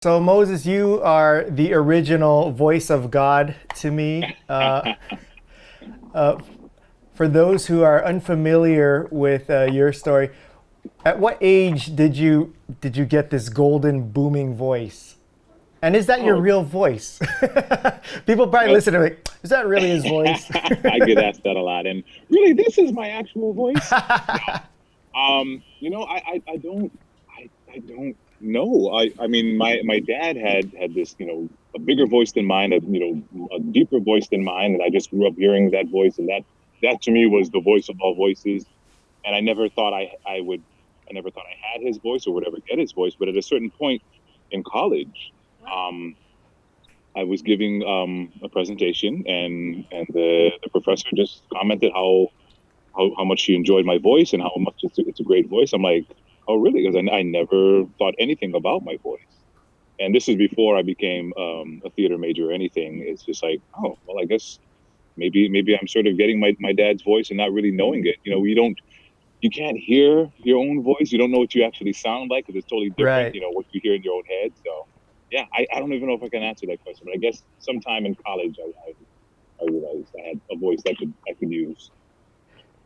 So, Moses, you are the original voice of God to me. For those who are unfamiliar with your story, at what age did you get this golden booming voice? And is that your Oh, real voice? People probably well, listen to it. Is that really his voice? I get asked that a lot. And really, this is my actual voice. I don't know. I mean, my dad had this, a bigger voice than mine, a deeper voice than mine, and I just grew up hearing that voice, and that to me was the voice of all voices. And I never thought I had his voice or would ever get his voice. But at a certain point in college, um, I was giving a presentation, and the professor just commented how much she enjoyed my voice and how much it's a great voice. I'm like, oh, really? Because I never thought anything about my voice. And this is before I became a theater major or anything. It's just like, oh, well, I guess maybe I'm sort of getting my dad's voice and not really knowing it. You can't hear your own voice. You don't know what you actually sound like because it's totally different. Right. What you hear in your own head. So yeah, I don't even know if I can answer that question, but I guess sometime in college I realized I had a voice that I could use.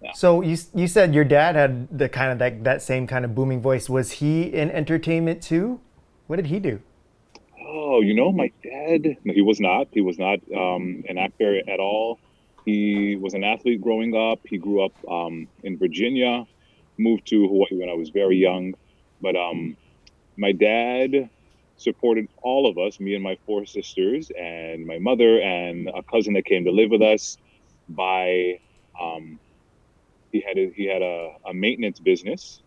Yeah. So you said your dad had the kind of that same kind of booming voice. Was he in entertainment too? What did he do? Oh, my dad, no, he was not. He was not an actor at all. He was an athlete growing up. He grew up in Virginia, moved to Hawaii when I was very young. But my dad supported all of us, me and my four sisters, and my mother, and a cousin that came to live with us by um, he had a maintenance business,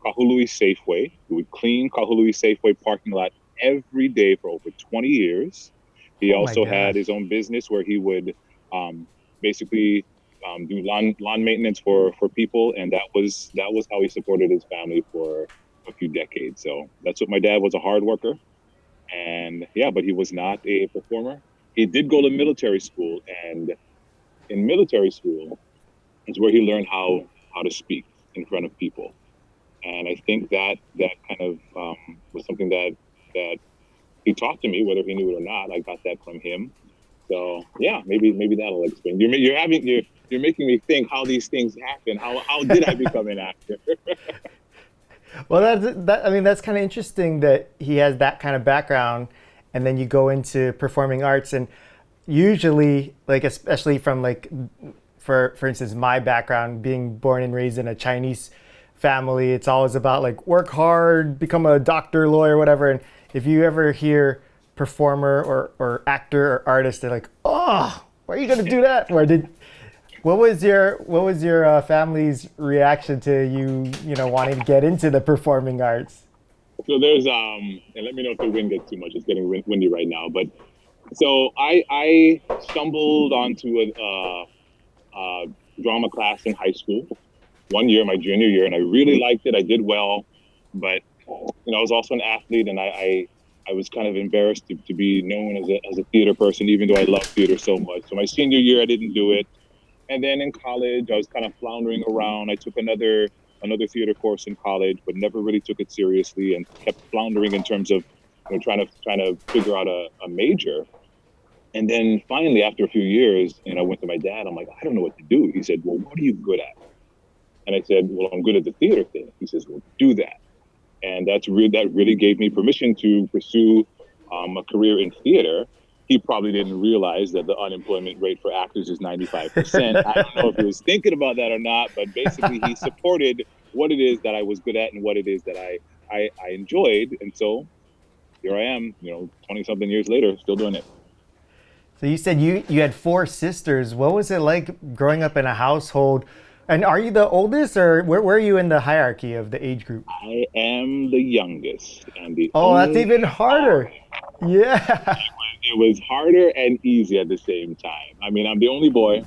Kahului Safeway. He would clean Kahului Safeway parking lot every day for over 20 years. He Oh my also had gosh. his own business where he would basically do lawn maintenance for people, and that was how he supported his family for a few decades. So that's what my dad was, a hard worker, and yeah, but he was not a performer. He did go to military school, and in military school is where he learned how to speak in front of people. And I think that kind of was something that he taught to me, whether he knew it or not. I got that from him. So yeah, maybe that'll explain. You're making me think how these things happen. How did I become an actor? Well, I mean, that's kind of interesting that he has that kind of background, and then you go into performing arts, and usually, like especially from like, for instance, my background, being born and raised in a Chinese family, it's always about like work hard, become a doctor, lawyer, whatever. And if you ever hear performer or actor or artist, they're like, oh, why are you gonna do that? Or did what was your family's reaction to you wanting to get into the performing arts? So there's and let me know if the wind gets too much. It's getting windy right now. But so I stumbled onto a drama class in high school one year, my junior year, and I really liked it. I did well, but I was also an athlete, and I was kind of embarrassed to be known as a theater person, even though I love theater so much. So my senior year, I didn't do it, and then in college, I was kind of floundering around. I took another theater course in college, but never really took it seriously, and kept floundering in terms of trying to figure out a major. And then finally, after a few years, and I went to my dad. I'm like, I don't know what to do. He said, well, what are you good at? And I said, well, I'm good at the theater thing. He says, well, do that. And that really gave me permission to pursue a career in theater. He probably didn't realize that the unemployment rate for actors is 95%. I don't know if he was thinking about that or not, but basically he supported what it is that I was good at and what it is that I enjoyed. And so here I am, 20 something years later, still doing it. So you said you had four sisters. What was it like growing up in a household? And are you the oldest, or where are you in the hierarchy of the age group? I am the youngest and the Oh, that's only even harder. Yeah. it was harder and easy at the same time. I mean, I'm the only boy.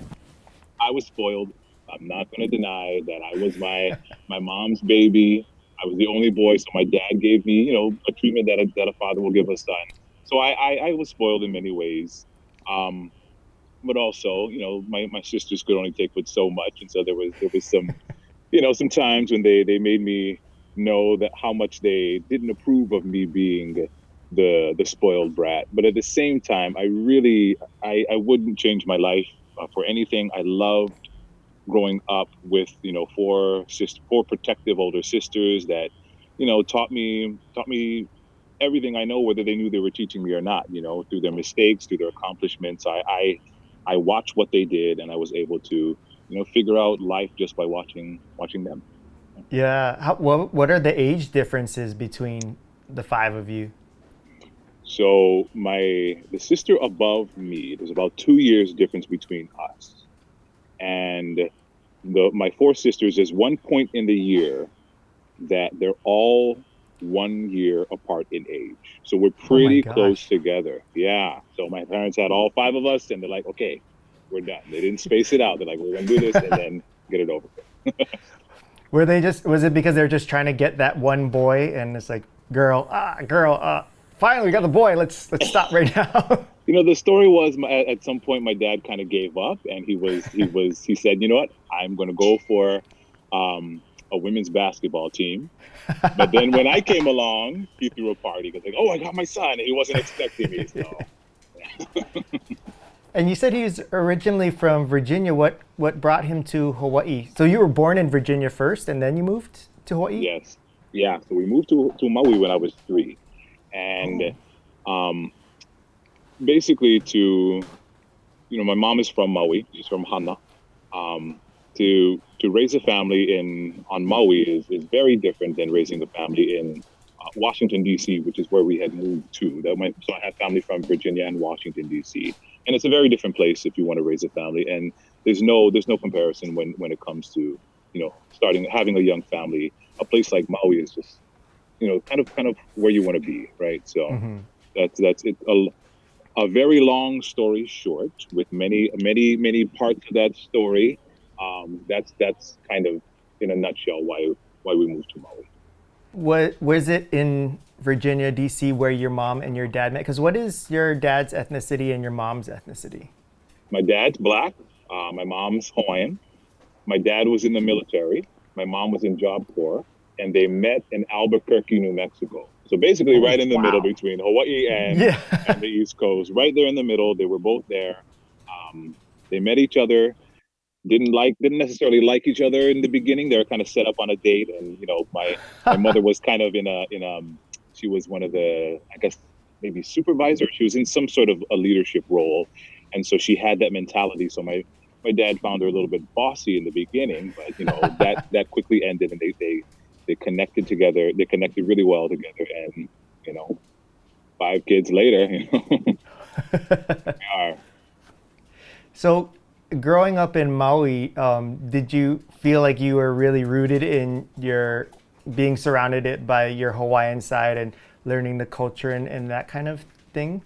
I was spoiled. I'm not going to deny that I was my mom's baby. I was the only boy, so my dad gave me, a treatment that a father will give a son. So I was spoiled in many ways. Um, but also, my sisters could only take with so much, and so there was some times when they made me know that how much they didn't approve of me being the spoiled brat. But at the same time, I wouldn't change my life for anything. I loved growing up with four protective older sisters that taught me everything I know, whether they knew they were teaching me or not. Through their mistakes, through their accomplishments. I watched what they did, and I was able to figure out life just by watching them. Yeah. What are the age differences between the five of you? So the sister above me, there's about 2 years difference between us, and my four sisters. There's one point in the year that they're all 1 year apart in age, so we're Oh my pretty close gosh. together. Yeah. So my parents had all five of us, and they're like, "Okay, we're done." They didn't space it out. They're like, "We're gonna do this and then get it over with." Was it because they're just trying to get that one boy and it's like, girl, finally we got the boy. Let's stop right now. The story was at some point my dad kind of gave up, and he said, "You know what? I'm going to go for a women's basketball team." But then when I came along, he threw a party because like, "Oh, I got my son." And he wasn't expecting me, so And you said he's originally from Virginia. What brought him to Hawaii? So you were born in Virginia first and then you moved to Hawaii? yes, yeah. So we moved to Maui when I was 3, and Oh. um, basically my mom is from Maui. She's from Hana. Um, to raise a family in on Maui is very different than raising a family in Washington D.C., which is where we had moved to. So I have family from Virginia and Washington D.C., and it's a very different place if you want to raise a family. And there's no comparison when it comes to starting having a young family. A place like Maui is just kind of where you want to be, right? So that's it. A very long story short, with many many many parts of that story. That's kind of in a nutshell why we moved to Maui. What was it in Virginia, D.C., where your mom and your dad met? Because what is your dad's ethnicity and your mom's ethnicity? My dad's black. My mom's Hawaiian. My dad was in the military. My mom was in Job Corps, and they met in Albuquerque, New Mexico. So basically, Oh right in the middle wow. between Hawaii Yeah. and the East Coast, right there in the middle. They were both there. They met each other. Didn't necessarily like each other in the beginning. They were kind of set up on a date, and my mother was kind of she was one of the, I guess, maybe supervisor. She was in some sort of a leadership role, and so she had that mentality. So my dad found her a little bit bossy in the beginning, but that quickly ended, and they connected together. They connected really well together, and you know 5 kids later, we are. So, growing up in Maui, did you feel like you were really rooted in your being surrounded it by your Hawaiian side and learning the culture and that kind of thing?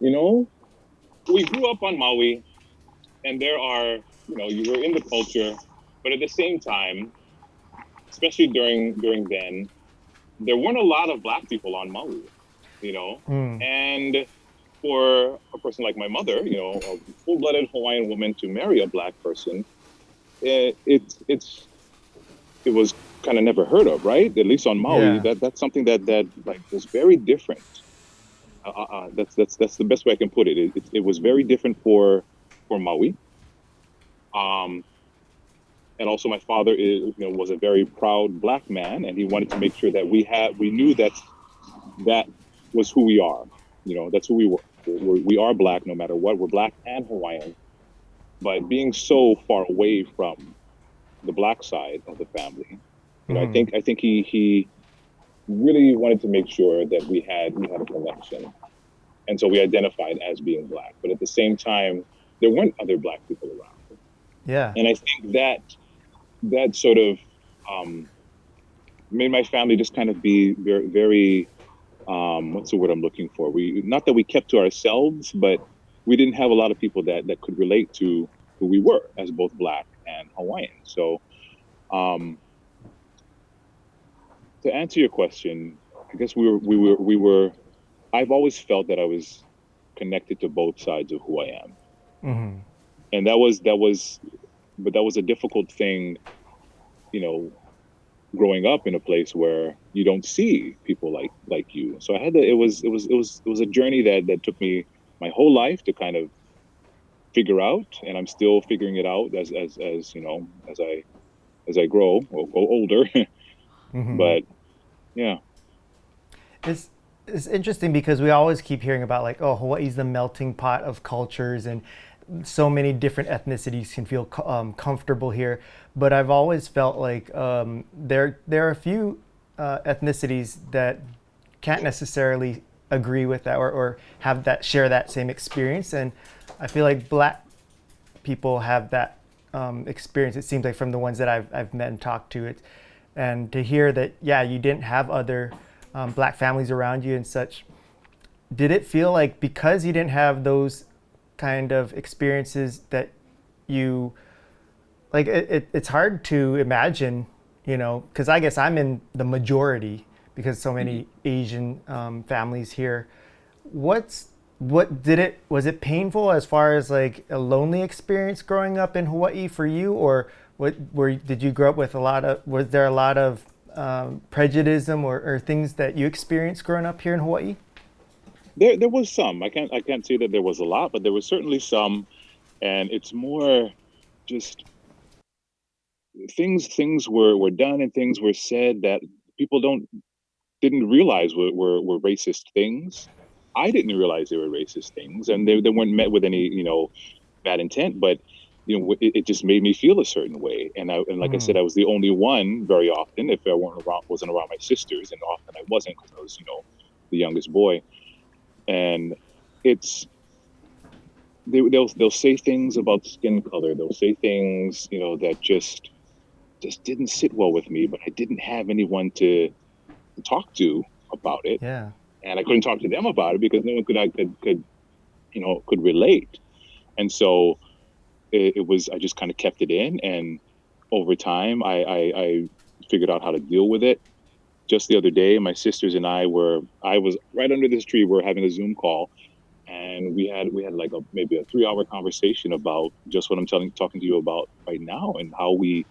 You know, we grew up on Maui, and there are, you were in the culture, but at the same time, especially during then, there weren't a lot of black people on Maui, and for a person like my mother, a full-blooded Hawaiian woman to marry a black person, it was kind of never heard of, right? At least on Maui, Yeah. that's something that like was very different. That's the best way I can put it. It was very different for Maui. Um, and also my father was a very proud black man, and he wanted to make sure that we knew that was who we are. That's who we were. We are black no matter what. We're black and Hawaiian, but being so far away from the black side of the family, I think he really wanted to make sure that we had a connection, and so we identified as being black. But at the same time, there weren't other black people around, Yeah. and I think that sort of um, made my family just kind of be very, very what's the word I'm looking for? We not that we kept to ourselves, but we didn't have a lot of people that could relate to who we were as both black and Hawaiian. So um, to answer your question, I guess we were. I've always felt that I was connected to both sides of who I am, and but that was a difficult thing, you know, growing up in a place where you don't see people like you. So I had to. It was a journey that took me my whole life to kind of figure out, and I'm still figuring it out as as I grow or go older. Hmm. But yeah. It's it's interesting because we always keep hearing about like, oh, Hawaii's the melting pot of cultures and so many different ethnicities can feel comfortable here. But I've always felt like there are a few ethnicities that can't necessarily agree with that or have that share that same experience. And I feel like Black people have that experience. It seems like from the ones that I've met and talked to it, and to hear that, yeah, you didn't have other Black families around you and such. Did it feel like because you didn't have those kind of experiences that you like it's hard to imagine, because I guess I'm in the majority because so Mhm. many Asian families here. What did it was it painful as far as like a lonely experience growing up in Hawaii for you, or did you grow up with a lot of was there a lot of prejudice or things that you experienced growing up here in Hawaii? There was some. I can't say that there was a lot, but there was certainly some, and it's more just things were done and things were said that people didn't realize were racist things. I didn't realize they were racist things, and they weren't met with any bad intent, but it just made me feel a certain way. And like I said, Mm. I was the only one very often. If I wasn't around my sisters, and often I wasn't because I was the youngest boy. And it's they'll say things about skin color. They'll say things that just didn't sit well with me. But I didn't have anyone to talk to about it, Yeah. and I couldn't talk to them about it because no one could relate. And so it was I just kind of kept it in, and over time I figured out how to deal with it. Just the other day, my sisters and I was right under this tree. We're having a Zoom call, and we had like maybe a 3 hour conversation about just what I'm talking to you about right now, and how we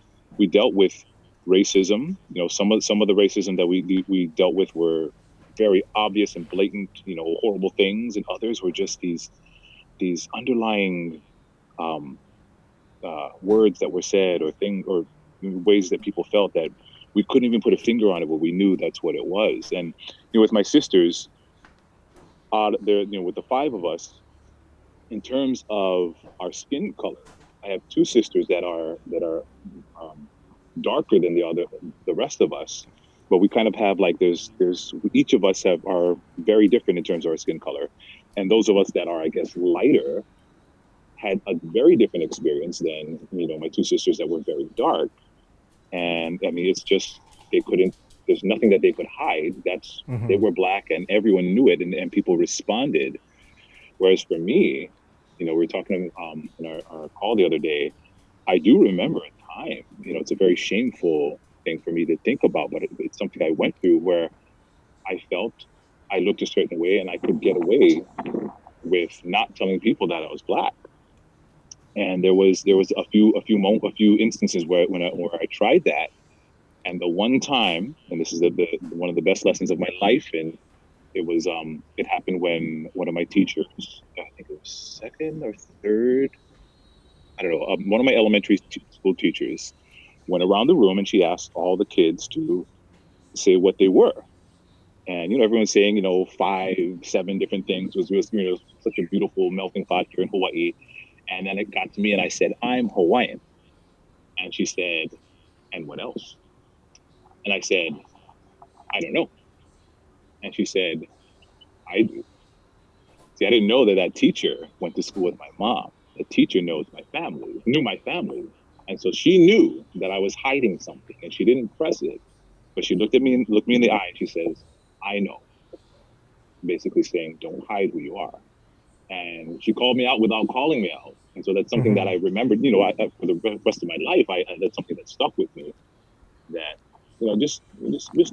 dealt with racism. Some of the racism that we dealt with were very obvious and blatant, horrible things, and others were just these underlying um, words that were said, or ways that people felt that we couldn't even put a finger on it, but we knew that's what it was. And with my sisters, there, with the five of us, in terms of our skin color, I have two sisters that are um, darker than the rest of us, but we kind of have like there's each of us are very different in terms of our skin color, and those of us that are, I guess, lighter had a very different experience than my two sisters that were very dark. And I mean, it's just they couldn't. There's nothing that they could hide. They Hmm. were Black, and everyone knew it, and people responded. Whereas for me, we were talking in our call the other day. I do remember a time. It's a very shameful thing for me to think about, but it's something I went through where I felt I looked a certain way, and I could get away with not telling people that I was Black. And there was a few instances where I tried that. And the one time, and this is one of the best lessons of my life, and it happened when one of my teachers, I think it was second or third, I don't know, one of my elementary school teachers went around the room, and she asked all the kids to say what they were. And everyone's saying 5, 7 different things. It was such a beautiful melting pot here in Hawaii. And then it got to me, and I said, I'm Hawaiian. And she said, and what else? And I said, I don't know. And she said, I do. See, I didn't know that teacher went to school with my mom. The teacher knew my family. And so she knew that I was hiding something, and she didn't press it. But she looked me in the eye, and she says, I know. Basically saying, don't hide who you are. And she called me out without calling me out. And so that's something that Hmm. I remembered, for the rest of my life. That's something that stuck with me. That just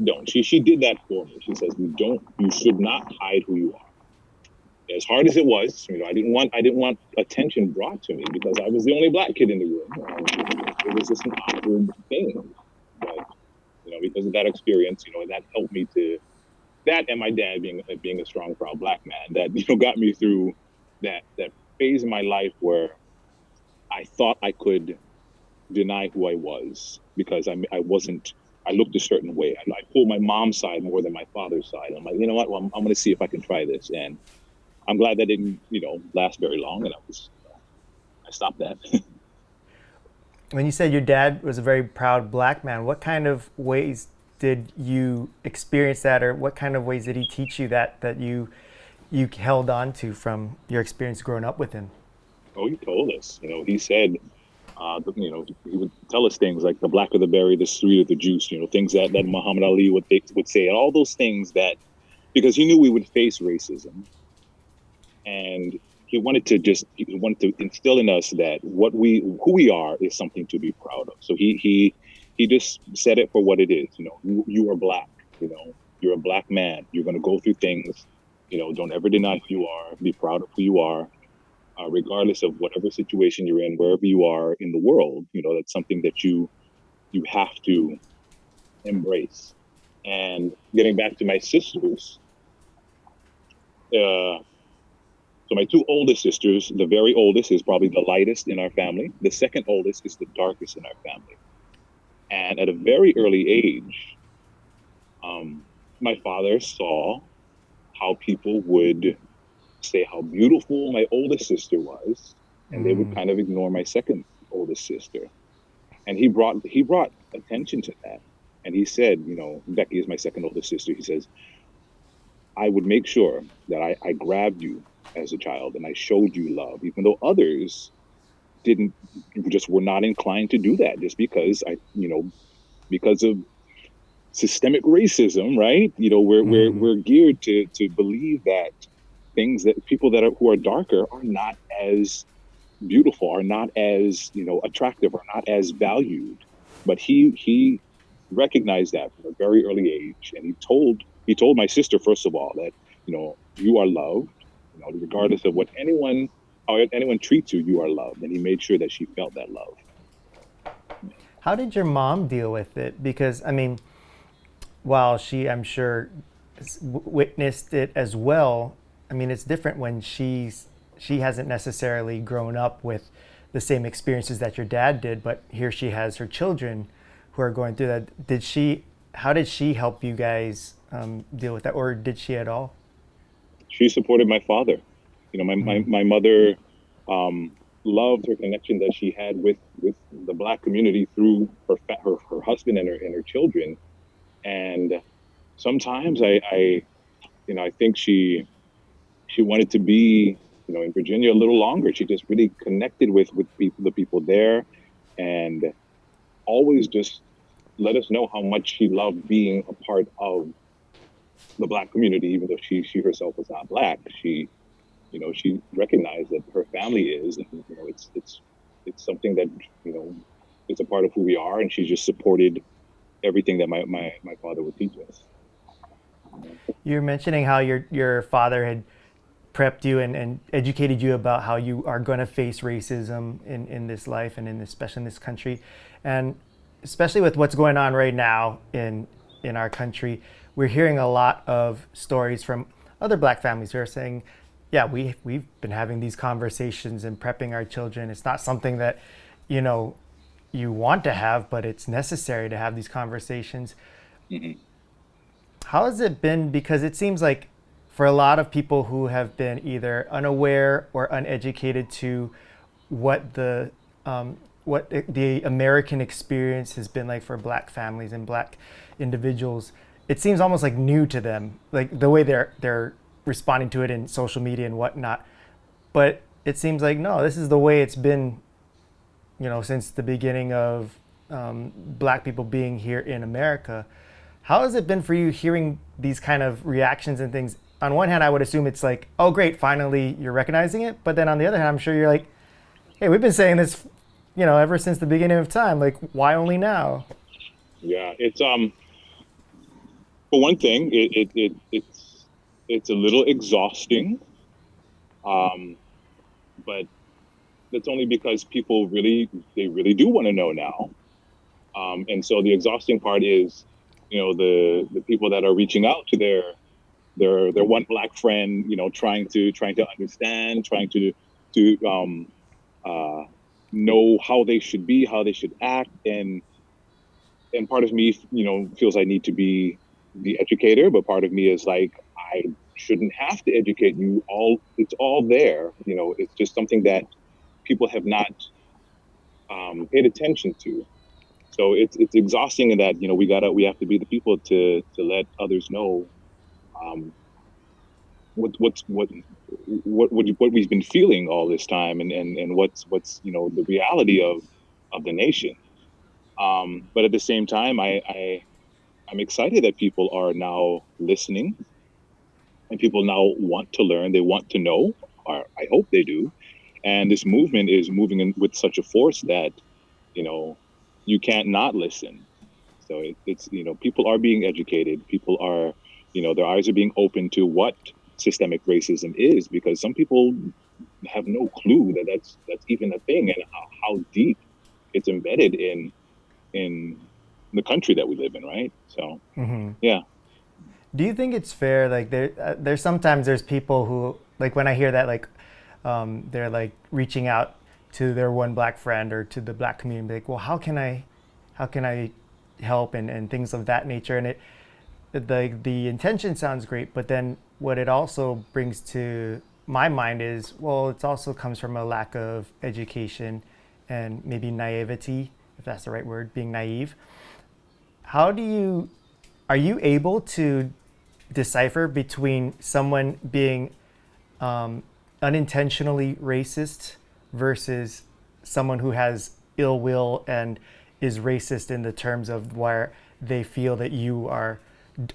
don't. She did that for me. She says, you should not hide who you are. As hard as it was, I didn't want attention brought to me because I was the only Black kid in the room. And it was just an awkward thing. But because of that experience, that helped me to that, and my dad being a strong, proud black man that got me through that phase in my life where I thought I could deny who I was because I wasn't. I looked a certain way. I pulled my mom's side more than my father's side. I'm like, you know what? Well, I'm going to see if I can try this, and I'm glad that didn't, last very long, and I stopped that. When you said your dad was a very proud black man, what kind of ways did you experience that, or what kind of ways did he teach you that you held on to from your experience growing up with him? Oh, he told us. He said, he would tell us things like the blacker the berry, the sweeter the juice. Things that Muhammad Ali would say, and all those things that because he knew we would face racism, and he wanted to instill in us that who we are is something to be proud of. So he just said it for what it is. You are black. You're a black man. You're going to go through things. Don't ever deny who you are. Be proud of who you are, regardless of whatever situation you're in, wherever you are in the world. That's something that you have to embrace. And getting back to my sisters, so my two oldest sisters, the very oldest is probably the lightest in our family. The second oldest is the darkest in our family. And at a very early age, my father saw how people would say how beautiful my oldest sister was, and they would kind of ignore my second oldest sister. And he brought attention to that. And he said, Becky is my second oldest sister. He says, I would make sure that I grabbed you as a child and I showed you love, even though others didn't, just were not inclined to do that, just because of systemic racism, right? We're geared to believe that things that people who are darker are not as beautiful, are not as attractive, are not as valued. But he recognized that from a very early age, and he told my sister, first of all, that you are loved, regardless of how anyone treats you, you are loved, and he made sure that she felt that love. How did your mom deal with it? Because I mean, while she, I'm sure, witnessed it as well, I mean, it's different when she hasn't necessarily grown up with the same experiences that your dad did, but here she has her children who are going through that. How did she help you guys deal with that, or did she at all? She supported my father. My mother loved her connection that she had with the black community through her husband and her children. And sometimes I think she wanted to be in Virginia a little longer. She just really connected with the people there, and always just let us know how much she loved being a part of the black community, even though she herself was not black. She recognized that her family is, and it's something that it's a part of who we are, and she just supported everything that my father would teach us. You're mentioning how your father had prepped you and educated you about how you are going to face racism in this life and especially in this country, and especially with what's going on right now in our country, we're hearing a lot of stories from other black families who are saying, yeah, we've been having these conversations and prepping our children. It's not something that you want to have, but it's necessary to have these conversations. Mm-hmm. How has it been? Because it seems like for a lot of people who have been either unaware or uneducated to what the American experience has been like for black families and black individuals, it seems almost like new to them, like the way they're responding to it in social media and whatnot. But it seems like, no, this is the way it's been, since the beginning of black people being here in America. How has it been for you hearing these kind of reactions and things? On one hand, I would assume it's like, oh, great, finally you're recognizing it. But then on the other hand, I'm sure you're like, hey, we've been saying this, ever since the beginning of time. Like, why only now? Yeah, it's for one thing, it's a little exhausting, but that's only because people really do want to know now. And so the exhausting part is the people that are reaching out to their one black friend, trying to understand, trying to uh, know how they should be, how they should act, and part of me, feels I need to be the educator, but part of me is like, I shouldn't have to educate you. It's all there. It's just something that people have not paid attention to. So it's exhausting in that we have to be the people to let others know um, what we've been feeling all this time, and what's the reality of the nation. But at the same time, I'm excited that people are now listening, and people now want to learn. They want to know, or I hope they do. And this movement is moving in with such a force that you know you can't not listen. So it's people are being educated. People are their eyes are being open to what systemic racism is, because some people have no clue that that's even a thing, and how deep it's embedded in the country that we live in, right? So yeah. Do you think it's fair? Like there's sometimes there's people who like when I hear that like they're like reaching out to their one black friend or to the black community, like, well, how can I help and things of that nature. And the intention sounds great, but then what it also brings to my mind is, well, it also comes from a lack of education and maybe naivety, if that's the right word, being naive. How do you Are you able to decipher between someone being unintentionally racist versus someone who has ill will and is racist in the terms of where they feel that you are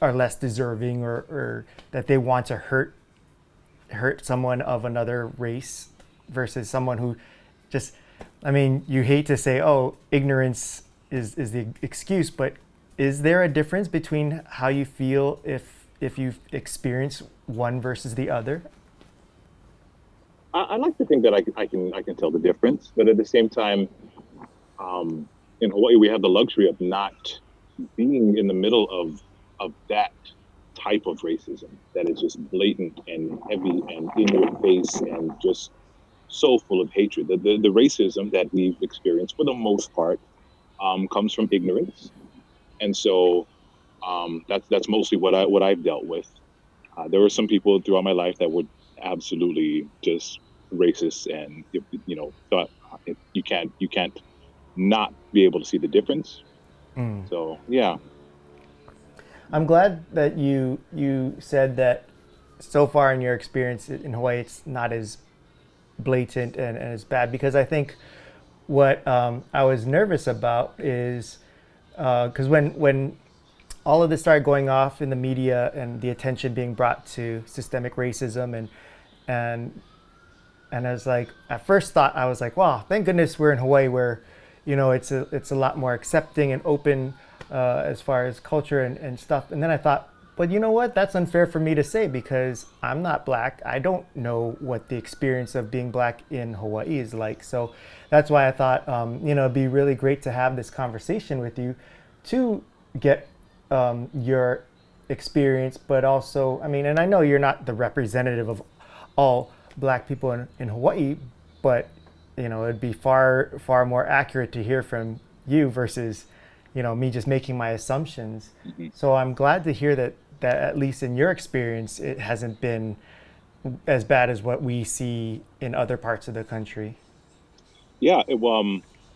less deserving, or that they want to hurt someone of another race versus someone who just, I mean, you hate to say, oh, ignorance is the excuse, but is there a difference between how you feel if you've experienced one versus the other? I like to think that I can tell the difference, but at the same time, in Hawaii we have the luxury of not being in the middle of that type of racism that is just blatant and heavy and in your face and just so full of hatred. The racism that we've experienced for the most part comes from ignorance, and so that's mostly what I've dealt with. There were some people throughout my life that were absolutely just racist, and thought you can't not be able to see the difference. So yeah. I'm glad that you said that so far in your experience in Hawaii, it's not as blatant and as bad, because I think what I was nervous about is because when all of this started going off in the media and the attention being brought to systemic racism and and I was like, at first thought I was like, wow, thank goodness we're in Hawaii where, it's a lot more accepting and open as far as culture and stuff. And then I thought, but you know what? That's unfair for me to say because I'm not black. I don't know what the experience of being black in Hawaii is like. So that's why I thought, it'd be really great to have this conversation with you to get your experience, but also, I mean, and I know you're not the representative of all black people in Hawaii, but it'd be far more accurate to hear from you versus me just making my assumptions. Mhm. So I'm glad to hear that at least in your experience it hasn't been as bad as what we see in other parts of the country. Yeah.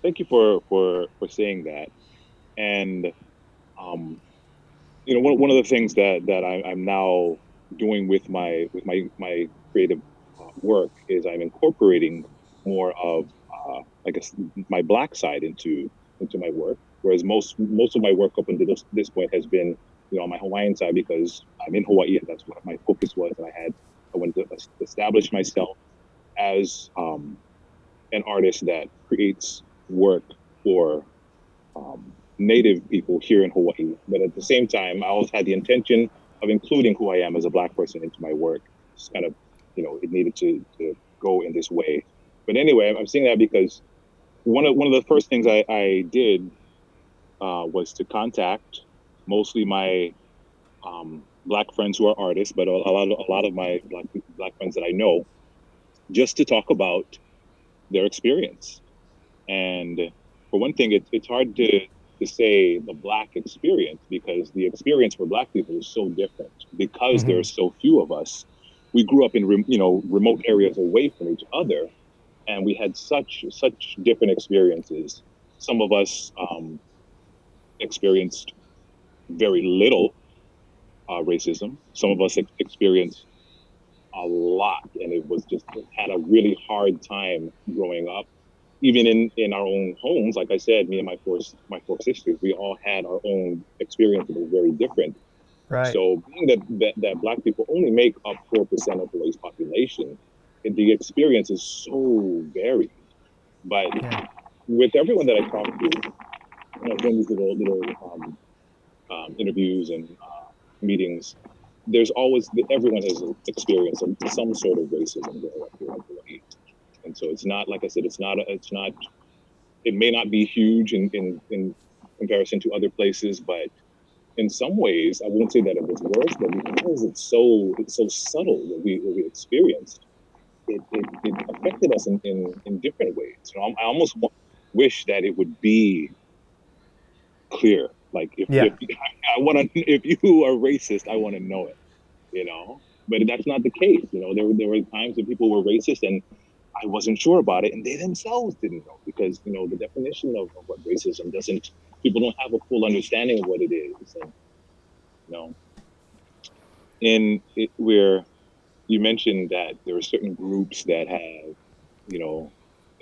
Thank you for saying that. And um, one of the things that I'm now doing with my creative work is I'm incorporating more of I guess my black side into my work, whereas most of my work up until this point has been on my Hawaiian side, because I'm in Hawaii and that's what my focus was, and I wanted to establish myself as an artist that creates work for native people here in Hawaii. But at the same time, I always had the intention of including who I am as a black person into my work. It's kind of, it needed to go in this way. But anyway, I'm saying that because one of the first things I did was to contact mostly my black friends who are artists, but a lot of my black friends that I know, just to talk about their experience. And for one thing, it's hard to say the black experience because the experience for black people is so different because there Hmm. are so few of us. We grew up in remote areas away from each other, and we had such different experiences. Some of us experienced very little racism. Some of us experienced a lot, and it was just had a really hard time growing up. Even in our own homes, like I said, me and my four sisters, we all had our own experience that was very different. Right. So being that black people only make up 4% of Hawaii's population, the experience is so varied. But Yeah. with everyone that I talk to, doing these little interviews and meetings, there's always everyone has experienced some sort of racism growing up here in Hawaii. And so it's not, like I said, it's not it may not be huge in comparison to other places, but in some ways, I won't say that it was worse, but because it's so subtle what we experienced, it affected us in different ways. I almost wish that it would be clear. Like if Yeah. I want to, if you are racist, I want to know it. But that's not the case. There were times that people were racist and I wasn't sure about it, and they themselves didn't know because the definition of what racism doesn't. People don't have a full understanding of what it is, and you know, in it, where you mentioned that there are certain groups that have an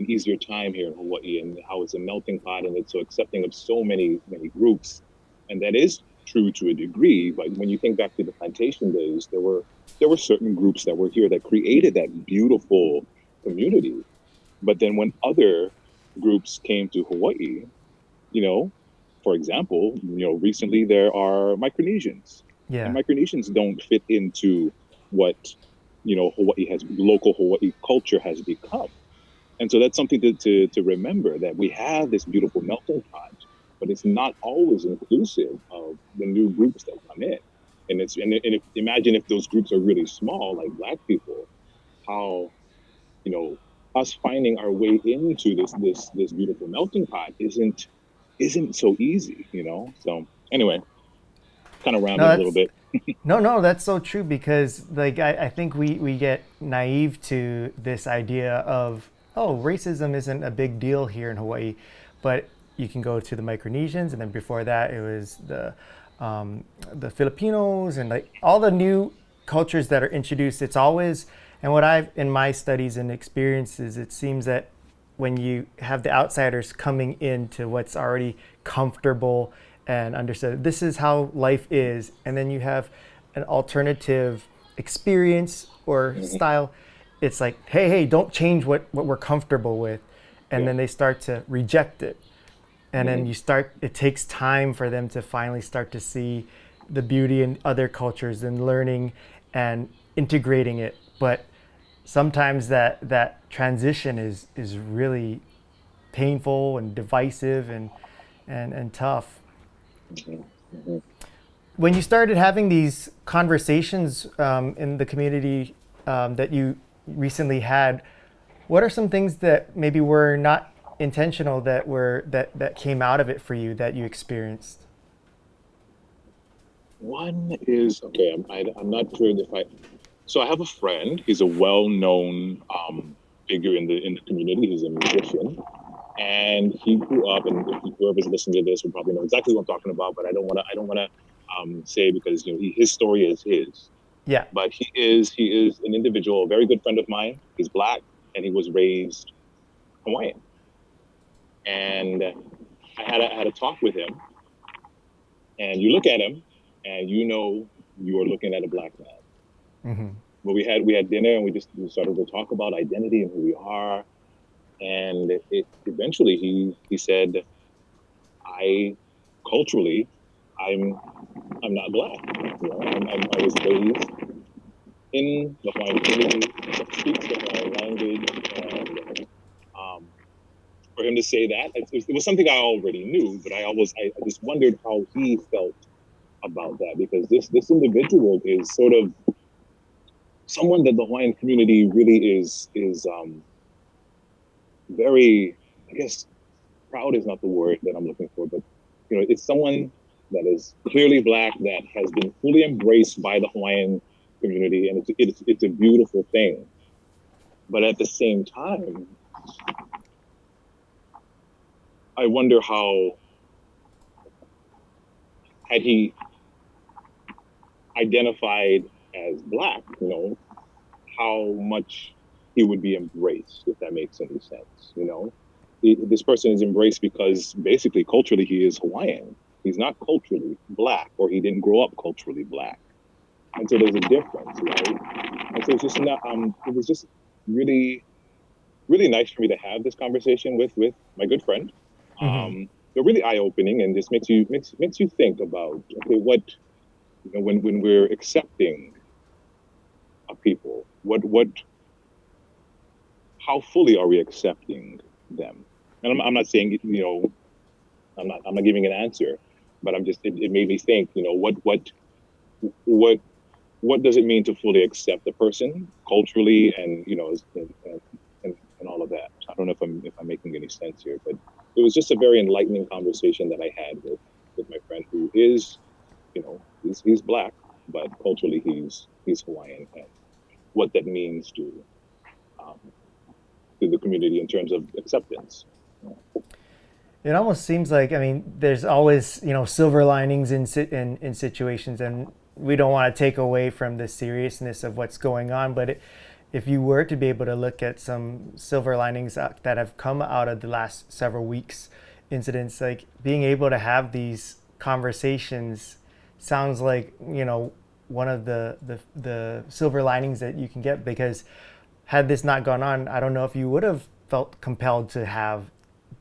easier time here in Hawaii, and how it's a melting pot, and it's so accepting of so many groups, and that is true to a degree. But when you think back to the plantation days, there were certain groups that were here that created that beautiful community. But then when other groups came to Hawaii, you know, for example, recently there are Micronesians, and Yeah. Micronesians don't fit into what local Hawaii culture has become. And so that's something to remember, that we have this beautiful melting pot, but it's not always inclusive of the new groups that come in. Imagine if those groups are really small, like Black people, how you know us finding our way into this beautiful melting pot isn't so easy. So anyway, kind of No, rambling a little that's bit. no, no, that's so true because like I think we get naive to this idea of, oh, racism isn't a big deal here in Hawaii, but you can go to the Micronesians, and then before that it was the Filipinos, and like all the new cultures that are introduced. It's always, and what I've in my studies and experiences, it seems that when you have the outsiders coming into what's already comfortable and understood, this is how life is, and then you have an alternative experience or Mhm. style, it's like, hey, hey, don't change what we're comfortable with. And Yeah. then they start to reject it. And then Hmm. you start, it takes time for them to finally start to see the beauty in other cultures and learning and integrating it. But sometimes that transition is really painful and divisive and tough. Hmm. Hmm. When you started having these conversations in the community that you recently had, what are some things that maybe were not intentional that came out of it for you that you experienced? One is okay. I'm not sure if I. So I have a friend. He's a well-known figure in the community. He's a musician, and he grew up. And if whoever's listening to this will probably know exactly what I'm talking about. But I don't want to say, because his story is his. Yeah. But he is an individual, a very good friend of mine. He's Black, and he was raised Hawaiian. And I had a talk with him, and you look at him, and you are looking at a Black man. Hmm. But we had dinner, and we started to talk about identity and who we are. And eventually he said, I culturally, I'm not Black. I was raised in the Hawaiian community that speaks the Hawaiian language, and for him to say that, it was something I already knew, but I just wondered how he felt about that, because this individual is sort of someone that the Hawaiian community really is very, I guess, proud is not the word that I'm looking for, but it's someone that is clearly Black, that has been fully embraced by the Hawaiian community, and it's a beautiful thing. But at the same time, I wonder how, had he identified as Black, how much he would be embraced, if that makes any sense. This person is embraced because basically culturally he is Hawaiian. He's not culturally Black, or he didn't grow up culturally Black, and so there's a difference, right? And so it's just not. It was just really, really nice for me to have this conversation with my good friend. Mm-hmm. They're really eye opening, and just makes you think about, okay, what, when we're accepting a people, what how fully are we accepting them? And I'm not saying, I'm not giving an answer, but it made me think, what does it mean to fully accept the person culturally, and and all of that. I don't know if I'm making any sense here, but it was just a very enlightening conversation that I had with my friend, who is, he's Black, but culturally he's Hawaiian, and what that means um, to the community in terms of acceptance. It almost seems like, I mean, there's always, silver linings in situations, and we don't want to take away from the seriousness of what's going on. But if you were to be able to look at some silver linings that have come out of the last several weeks incidents, like being able to have these conversations sounds like, one of the silver linings that you can get, because had this not gone on, I don't know if you would have felt compelled to have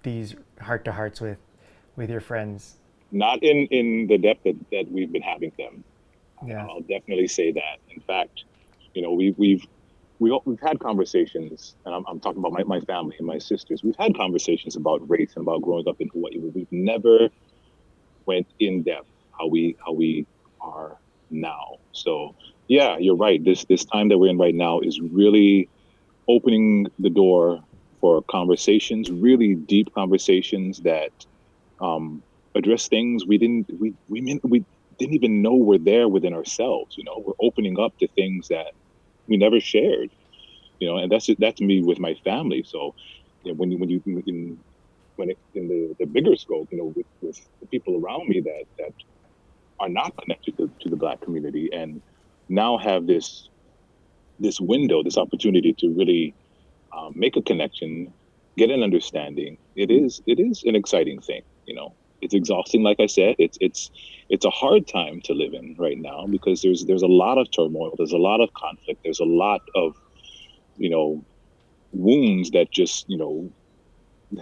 these heart to hearts with your friends. Not in the depth that we've been having them. Yeah. I'll definitely say that. In fact, we've had conversations, and I'm talking about my family and my sisters. We've had conversations about race and about growing up in Hawaii, but we've never went in depth how we are now. So yeah, you're right. This time that we're in right now is really opening the door for conversations, really deep conversations that address things we didn't even know were there within ourselves. We're opening up to things that we never shared. And that's me with my family. So when in the bigger scope, with the people around me that are not connected to the Black community, and now have this window, this opportunity to really make a connection, get an understanding. It is an exciting thing. It's exhausting, like I said. It's a hard time to live in right now, because there's a lot of turmoil, there's a lot of conflict, there's a lot of wounds that just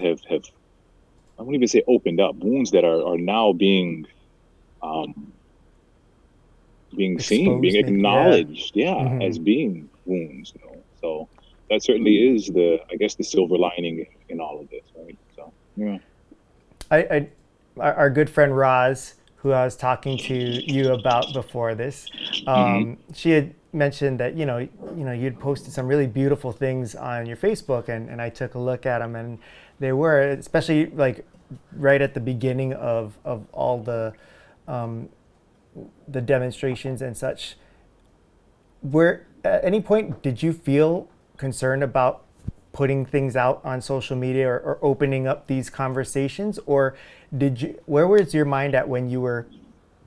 have I won't even say opened up, wounds that are now being seen, being Exposed, maybe. Yeah. acknowledged, yeah, Mm-hmm. as being wounds. So that certainly is I guess the silver lining in all of this, right? So yeah. Our good friend Roz, who I was talking to you about before this, Hmm. she had mentioned that you'd posted some really beautiful things on your Facebook, and I took a look at them, and they were, especially like right at the beginning of all the demonstrations and such. Where at any point did you feel concerned about putting things out on social media, or opening up these conversations, or where was your mind at when you were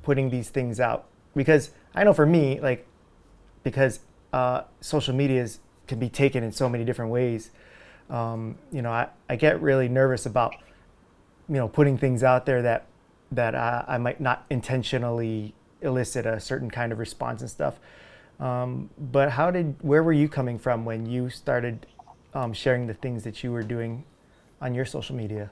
putting these things out? Because I know for me, like, because social medias can be taken in so many different ways, I get really nervous about putting things out there that I might not intentionally elicit a certain kind of response and stuff. But where were you coming from when you started sharing the things that you were doing on your social media?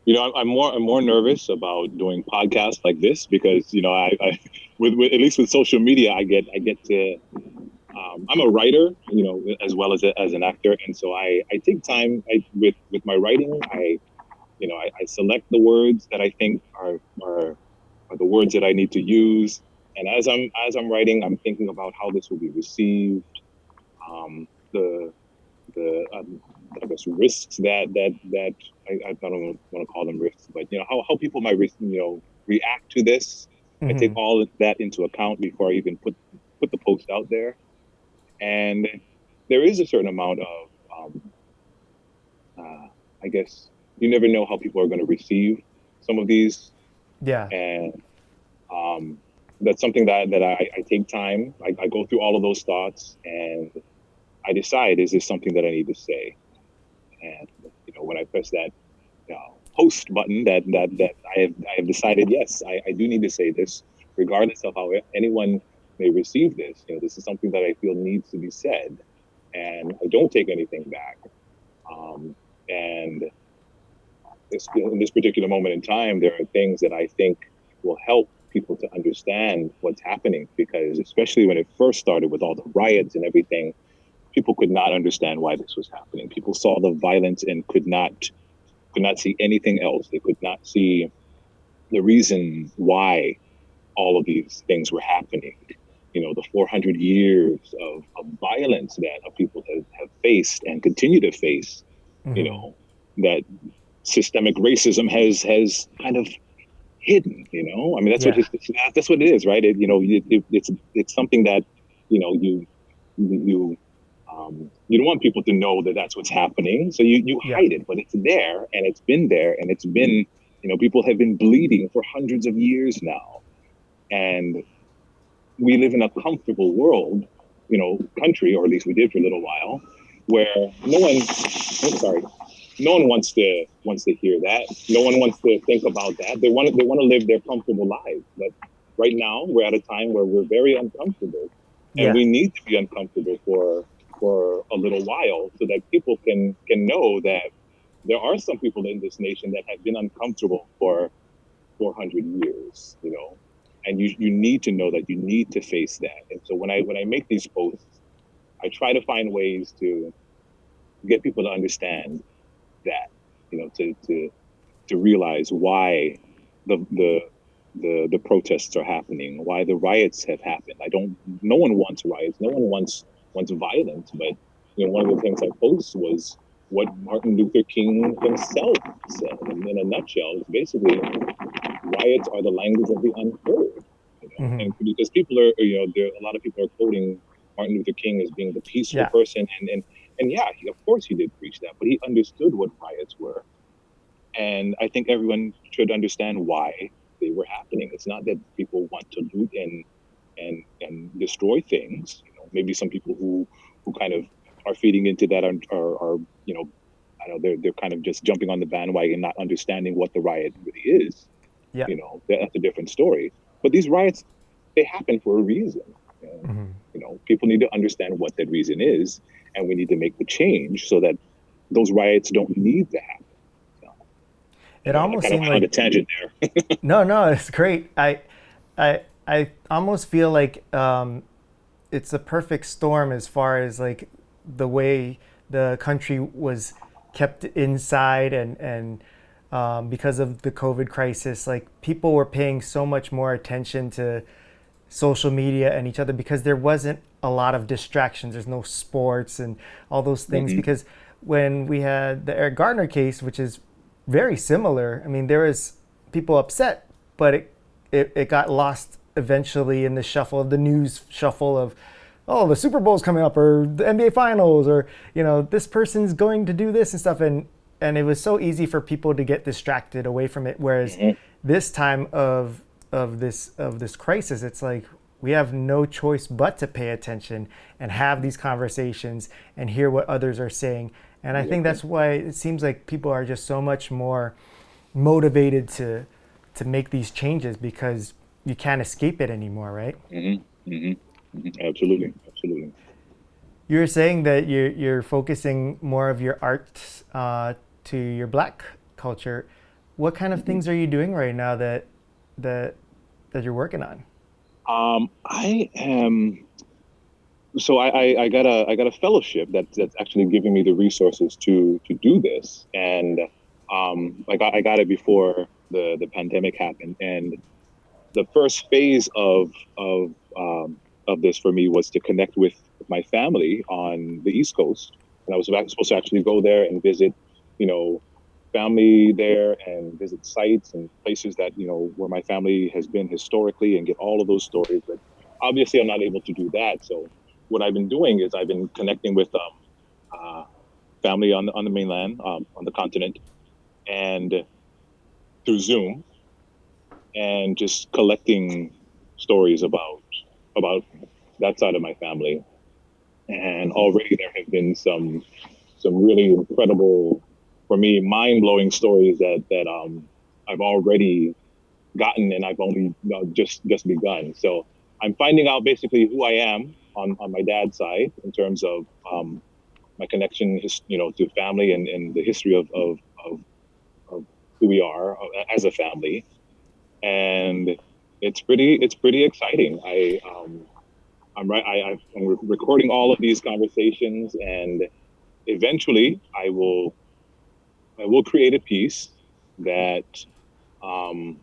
I'm more nervous about doing podcasts like this, because I with at least with social media, I get to I'm a writer, as well as an actor, and so I take time with my writing. I select the words that I think are the words that I need to use. And as I'm writing, I'm thinking about how this will be received, the I guess risks that I don't want to call them risks, but how people might react to this. I take Hmm. all of that into account before I even put the post out there. And there is a certain amount of I guess you never know how people are going to receive some of these, Yeah. and um, that's something that I take time. I go through all of those thoughts, and I decide, is this something that I need to say? And when I press that post button, that I have decided, yes, I do need to say this, regardless of how anyone may receive this. This is something that I feel needs to be said, and I don't take anything back. And in this particular moment in time, there are things that I think will help people to understand what's happening, because especially when it first started with all the riots and everything, people could not understand why this was happening. People saw the violence and could not see anything else. They could not see the reason why all of these things were happening. The 400 years of violence that people have faced and continue to face, Hmm. that systemic racism has kind of hidden. I mean, Yeah. that's what it is, right? It's something that you you don't want people to know that that's what's happening, so you Yeah. hide it, but it's there, and it's been there, and it's been people have been bleeding for hundreds of years now, and we live in a comfortable world, country, or at least we did for a little while, where sorry, no one wants to hear that. No one wants to think about that. They want to live their comfortable lives. But right now, we're at a time where we're very uncomfortable, and Yeah. we need to be uncomfortable for a little while, so that people can know that there are some people in this nation that have been uncomfortable for 400 years. And you need to know that you need to face that. And so when I make these posts, I try to find ways to get people to understand that, to realize why the protests are happening, why the riots have happened. No one wants riots, no one wants violence, but one of the things I posted was what Martin Luther King himself said. And in a nutshell, it's basically, riots are the language of the unheard. Hmm. And because people are, there a lot of people are quoting Martin Luther King as being the peaceful Yeah. person, and yeah, of course he did preach that, but he understood what riots were. And I think everyone should understand why they were happening. It's not that people want to loot and destroy things. Maybe some people who kind of are feeding into that are I know they're kind of just jumping on the bandwagon, not understanding what the riot really is. Yeah. That's a different story. But these riots, they happen for a reason. And, Hmm. people need to understand what that reason is, and we need to make the change so that those riots don't need to happen. So, It I almost kind of seemed went on a like tangent there. no, it's great. I almost feel like it's a perfect storm as far as like the way the country was kept inside and because of the COVID crisis, like people were paying so much more attention to social media and each other because there wasn't a lot of distractions. There's no sports and all those things. Hmm. Because when we had the Eric Gardner case, which is very similar, I mean, there was people upset, but it got lost eventually in the shuffle of the news shuffle of, oh, the Super Bowl's coming up or the NBA Finals or, this person's going to do this and stuff. And it was so easy for people to get distracted away from it. Whereas Hmm. this time of this crisis, it's like we have no choice but to pay attention and have these conversations and hear what others are saying. And I think Exactly. that's why it seems like people are just so much more motivated to make these changes because you can't escape it anymore, right? Hmm. Hmm. Absolutely. Absolutely. You were saying that you're focusing more of your art to your Black culture. What kind of Hmm. things are you doing right now that that you're working on? I am. So I got a fellowship that's actually giving me the resources to do this, and I got it before the pandemic happened, and the first phase of this for me was to connect with my family on the East Coast, and I was supposed to actually go there and visit, you know, family there and visit sites and places that, you know, where my family has been historically and get all of those stories. But obviously, I'm not able to do that. So what I've been doing is I've been connecting with uh, family on the mainland, on the continent, and through Zoom, and just collecting stories about that side of my family. And already there have been some really incredible, for me, mind blowing stories that I've already gotten, and I've only just begun. So I'm finding out basically who I am on my dad's side in terms of my connection, you know, to family and the history of who we are as a family, and it's pretty exciting. I'm right. I'm recording all of these conversations, and eventually I will create a piece that um,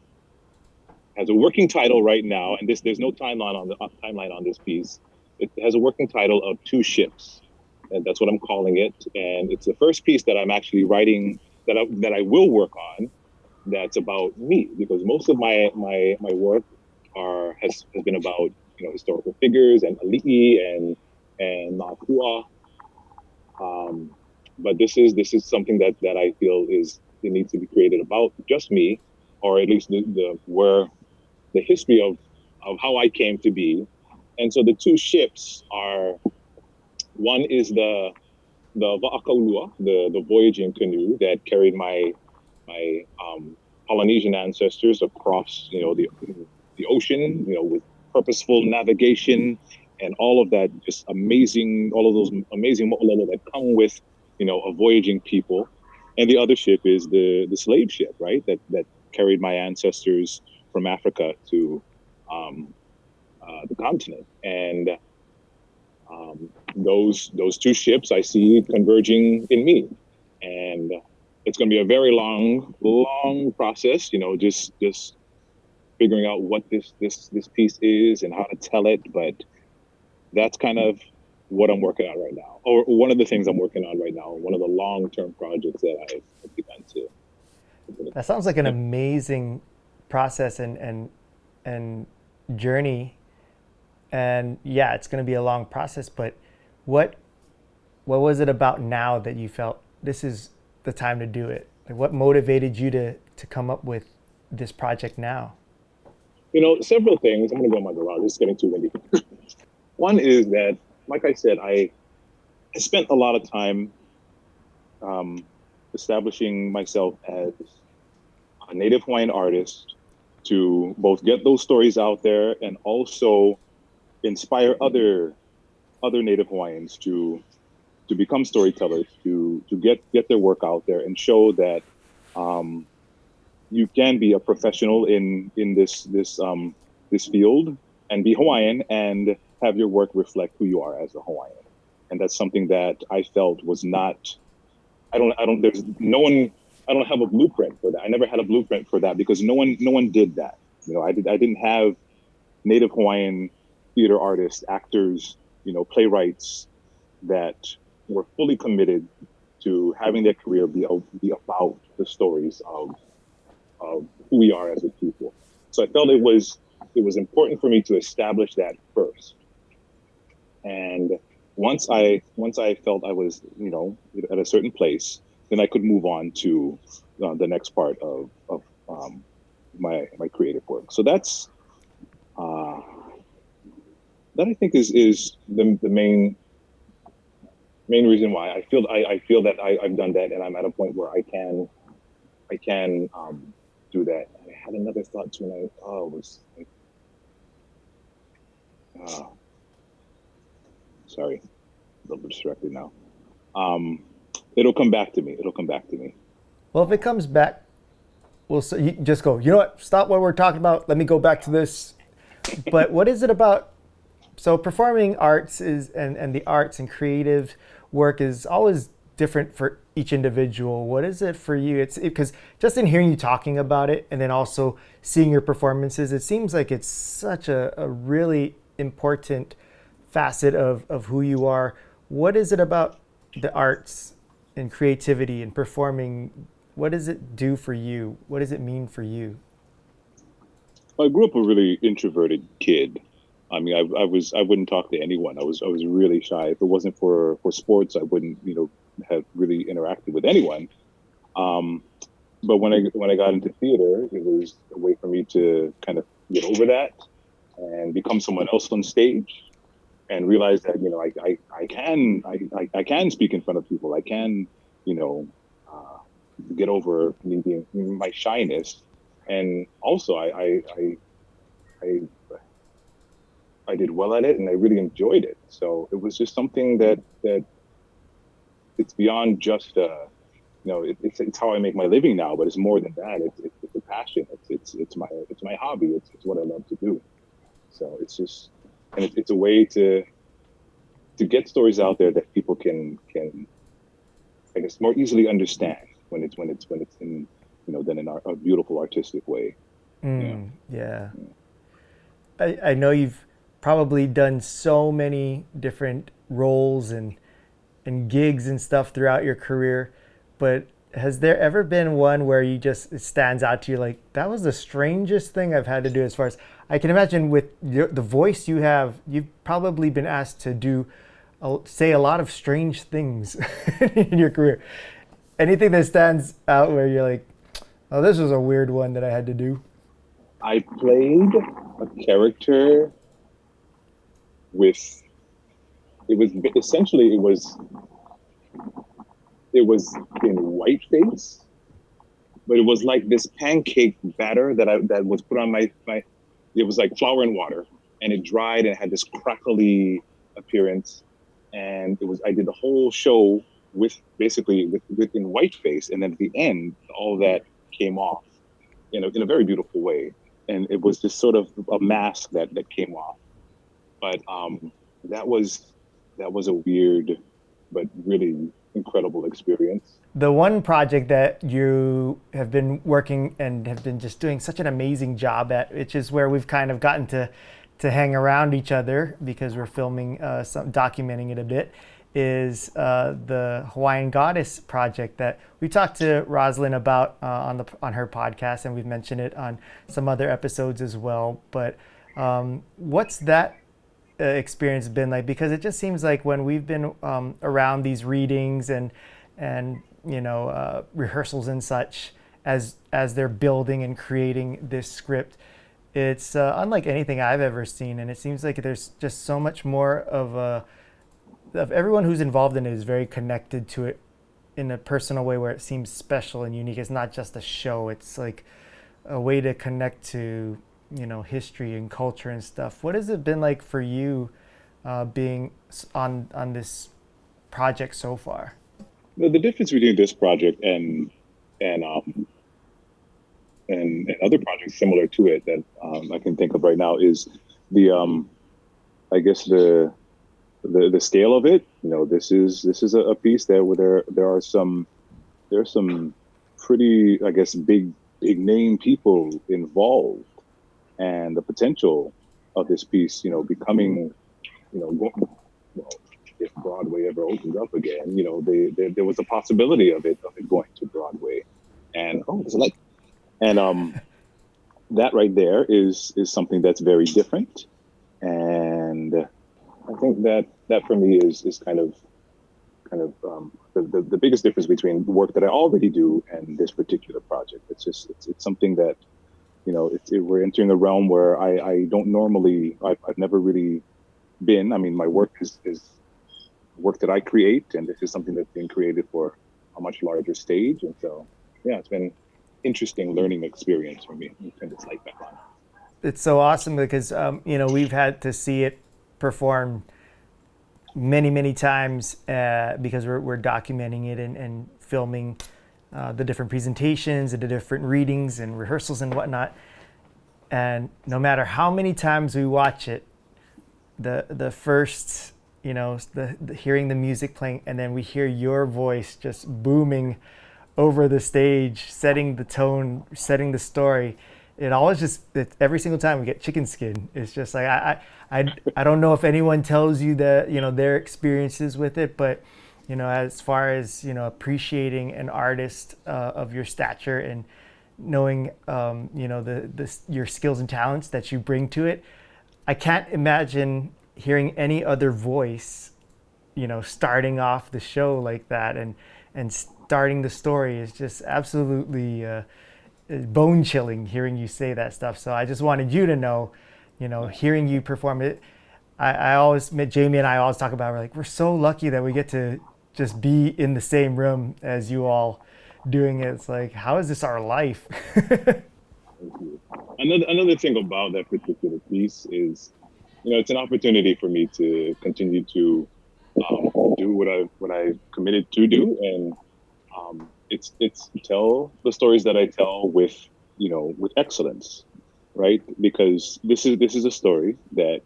has a working title right now, and there's no timeline on this piece. It has a working title of Two Ships, and that's what I'm calling it. And it's the first piece that I'm actually writing that I will work on. That's about me, because most of my work has been about, you know, historical figures and ali'i and nakua. Um, but this is something that I feel is it needs to be created about just me, or at least the where the history of how I came to be. And so the two ships are, one is the Va'akaulua, the voyaging canoe that carried my Polynesian ancestors across, you know, the ocean, you know, with purposeful navigation and all of that, just amazing, all of those amazing mo'olelo that come with, you know, a voyaging people. And the other ship is the slave ship, right? That carried my ancestors from Africa to the continent. And those two ships I see converging in me, and it's going to be a very long process. You know, just figuring out what this piece is and how to tell it. But that's kind of what I'm working on right now, or one of the things I'm working on right now. One of the long-term projects that I've begun to. That sounds like an Yeah. amazing process and journey. And yeah, it's going to be a long process, but what what was it about now that you felt this is the time to do it? Like what motivated you to come up with this project now? You know, several things. I'm going to go in my garage. It's getting too windy. One is that, like I said, I spent a lot of time um, establishing myself as a Native Hawaiian artist to both get those stories out there and also inspire other Native Hawaiians to become storytellers, to get their work out there and show that um, you can be a professional in this field and be Hawaiian and have your work reflect who you are as a Hawaiian. And that's something that I felt was not. There's no one. I don't have a blueprint for that. I never had a blueprint for that because no one did that. You know, I didn't have Native Hawaiian theater artists, actors, you know, playwrights that were fully committed to having their career be about the stories of who we are as a people. So I felt it was important for me to establish that first. And once I felt I was, you know, at a certain place, then I could move on to the next part of my creative work. So uh, that I think is the main reason why I feel that I've done that, and I'm at a point where I can do that. I had another thought too, and uh, sorry, a little distracted now. Um, it'll come back to me. It'll come back to me. Well, if it comes back, you just go, you know what, stop what we're talking about. Let me go back to this. But what is it about? So performing arts and the arts and creative work is always different for each individual. What is it for you? It's because just in hearing you talking about it and then also seeing your performances, it seems like it's such a really important facet of who you are. What is it about the arts and creativity and performing? What does it do for you? What does it mean for you? I grew up a really introverted kid. I mean, I wouldn't talk to anyone. I was really shy. If it wasn't for sports, I wouldn't have really interacted with anyone. Um, but when I got into theater, it was a way for me to kind of get over that and become someone else on stage, and realize that I can speak in front of people. I can you know uh, get over me being my shyness, and also I I did well at it, and I really enjoyed it. So it was just something that it's beyond just it's how I make my living now, but it's more than that. It's a passion. It's my hobby. It's what I love to do. So it's just, and it's a way to get stories out there that people can I guess more easily understand when it's in than in a beautiful artistic way. Yeah. Yeah. I know you've probably done so many different roles and gigs and stuff throughout your career, but has there ever been one where it stands out to you like that was the strangest thing I've had to do? As far as I can imagine, with the voice you have, you've probably been asked to say a lot of strange things in your career. Anything that stands out where you're like, oh, this was a weird one that I had to do? I played a character with it was essentially it was in whiteface, but it was like this pancake batter that was put on my it was like flour and water, and it dried and it had this crackly appearance, and I did the whole show with basically with in whiteface, and then at the end all that came off in a very beautiful way, and it was just sort of a mask that came off. But that was a weird but really incredible experience. The one project that you have been working and have been just doing such an amazing job at, which is where we've kind of gotten to hang around each other because we're filming, documenting it a bit, is the Hawaiian Goddess project that we talked to Roslyn about on her podcast, and we've mentioned it on some other episodes as well. But what's that experience been like? Because it just seems like when we've been around these readings and rehearsals and such, as they're building and creating this script, it's unlike anything I've ever seen, and it seems like there's just so much more of everyone who's involved in it is very connected to it in a personal way where it seems special and unique. It's not just a show. It's like a way to connect to history and culture and stuff. What has it been like for you being on this project so far? The difference between this project and other projects similar to it that I can think of right now is the I guess the scale of it. This is a piece where there's some pretty, I guess, big name people involved, and the potential of this piece, becoming, if Broadway ever opens up again, there was a possibility of it going to Broadway, and there's a light, and that right there is something that's very different, and I think that for me is kind of the biggest difference between the work that I already do and this particular project. It's something that we're entering a realm where I don't normally, I've never really been. I mean, my work is work that I create, and this is something that's being created for a much larger stage. And so, yeah, it's been interesting learning experience for me. Let me turn this light back on. It's so awesome because we've had to see it performed many times because we're documenting it and filming the different presentations and the different readings and rehearsals and whatnot. And no matter how many times we watch it, the first the hearing the music playing, and then we hear your voice just booming over the stage, setting the tone, setting the story. It always every single time we get chicken skin. It's just like I don't know if anyone tells you that their experiences with it, but as far as appreciating an artist of your stature and knowing your skills and talents that you bring to it, I can't imagine hearing any other voice starting off the show like that, and starting the story is just absolutely bone chilling hearing you say that stuff. So I just wanted you to know, hearing you perform it. I always, Jamie and I always talk about, we're so lucky that we get to just be in the same room as you all doing it. It's like, how is this our life? Another thing about that particular piece is, it's an opportunity for me to continue to do what I committed to do, and it's tell the stories that I tell with with excellence, right? Because this is a story that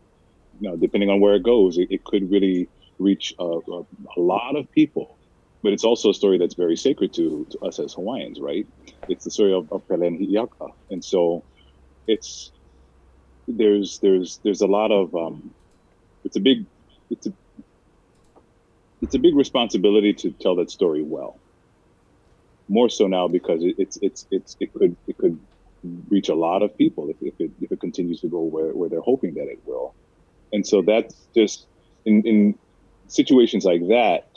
depending on where it goes, it could really reach a lot of people. But it's also a story that's very sacred to us as Hawaiians, right? It's the story of Pele and Hi'iaka, and so it's there's a lot of it's a big it's a it's a big responsibility to tell that story well. More so now because it could reach a lot of people if it continues to go where they're hoping that it will. And so that's just in situations like that.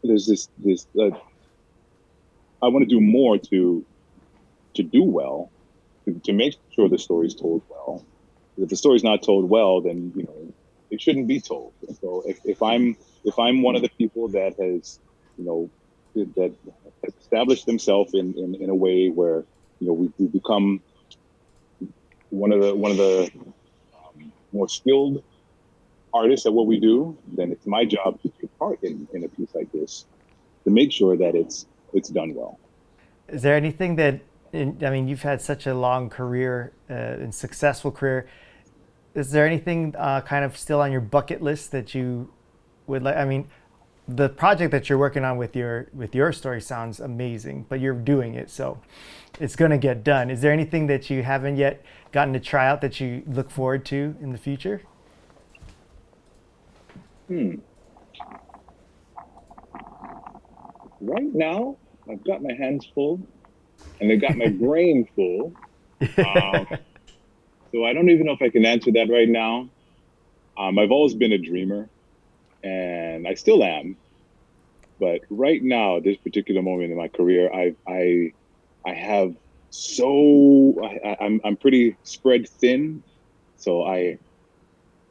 There's this I want to do more to do well, to make sure the story's told well. If the story's not told well, then it shouldn't be told. So if I'm one of the people that has that has established themselves in a way where we become one of the more skilled artists at what we do, then it's my job to take part in a piece like this to make sure that it's done well. Is there anything that, you've had such a long career and successful career. Is there anything kind of still on your bucket list that you would like? The project that you're working on with your story sounds amazing, but you're doing it, so it's going to get done. Is there anything that you haven't yet gotten to try out that you look forward to in the future? Right now, I've got my hands full, and I've got my brain full. So I don't even know if I can answer that right now. I've always been a dreamer, and I still am. But right now, this particular moment in my career, I have I'm pretty spread thin. So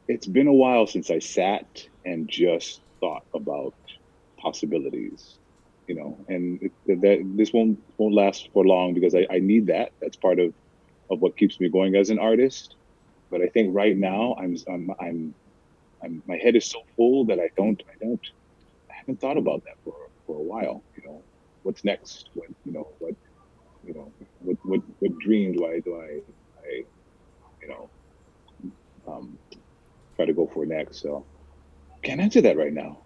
it's been a while since I sat and just thought about possibilities, and this won't last for long because I need that. That's part of what keeps me going as an artist. But I think right now I'm my head is so full that I haven't thought about that for a while. What's next? What dream do I try to go for next? So can't answer that right now.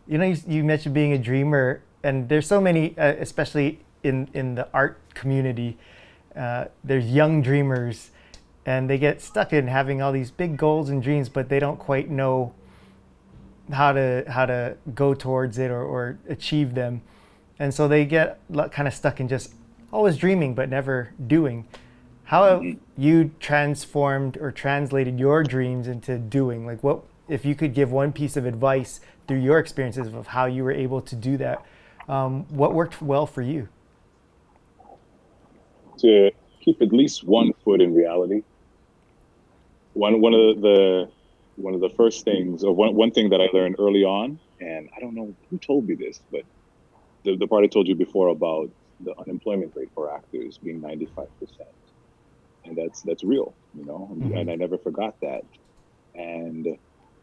You mentioned being a dreamer, and there's so many, especially in the art community, there's young dreamers, and they get stuck in having all these big goals and dreams, but they don't quite know how to go towards it or achieve them, and so they get kind of stuck in just always dreaming but never doing. How have you transformed or translated your dreams into doing? Like, what if you could give one piece of advice through your experiences of how you were able to do that? What worked well for you? To keep at least one foot in reality. One of the first things, or one thing that I learned early on, and I don't know who told me this, but the part I told you before about the unemployment rate for actors being 95%, and that's real, and I never forgot that. And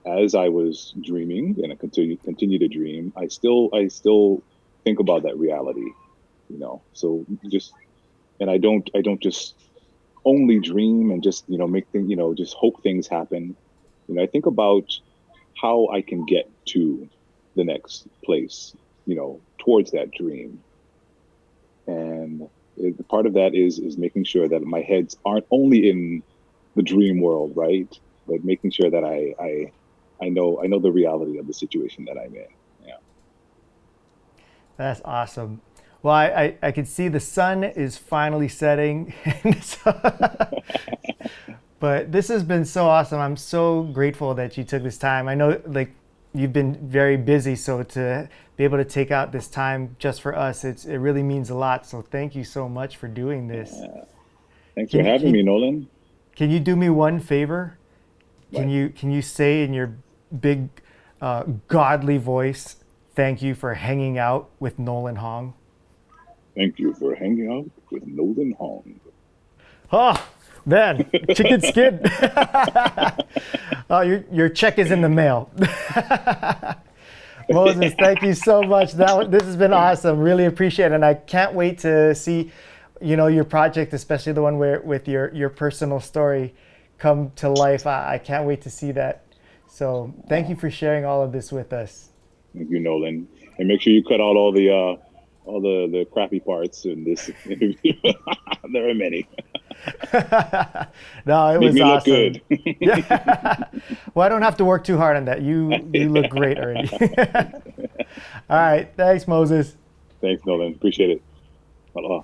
as I was dreaming, and I continue to dream, I still think about that reality, So just, and I don't just only dream and just, make things, just hope things happen. I think about how I can get to the next place, towards that dream. And part of that is making sure that my heads aren't only in the dream world, right? But making sure that I know the reality of the situation that I'm in. Yeah. That's awesome. Well, I can see the sun is finally setting. But this has been so awesome. I'm so grateful that you took this time. I know like you've been very busy, so to be able to take out this time just for us, it really means a lot. So thank you so much for doing this. Thanks for having me, Nolan. Can you do me one favor? What? Can you say in your big godly voice, thank you for hanging out with Nolan Hong? Thank you for hanging out with Nolan Hong. Oh, man, chicken skin. Oh, your check is in the mail. Moses, thank you so much. This has been awesome. Really appreciate it. And I can't wait to see, your project, especially the one with your personal story come to life. I can't wait to see that. So thank you for sharing all of this with us. Thank you, Nolan. And make sure you cut out all the crappy parts in this interview. There are many. No, it Make was me awesome. look good. Yeah. Well, I don't have to work too hard on that. You look great already. All right. Thanks, Moses. Thanks, Nolan. Appreciate it. Aloha.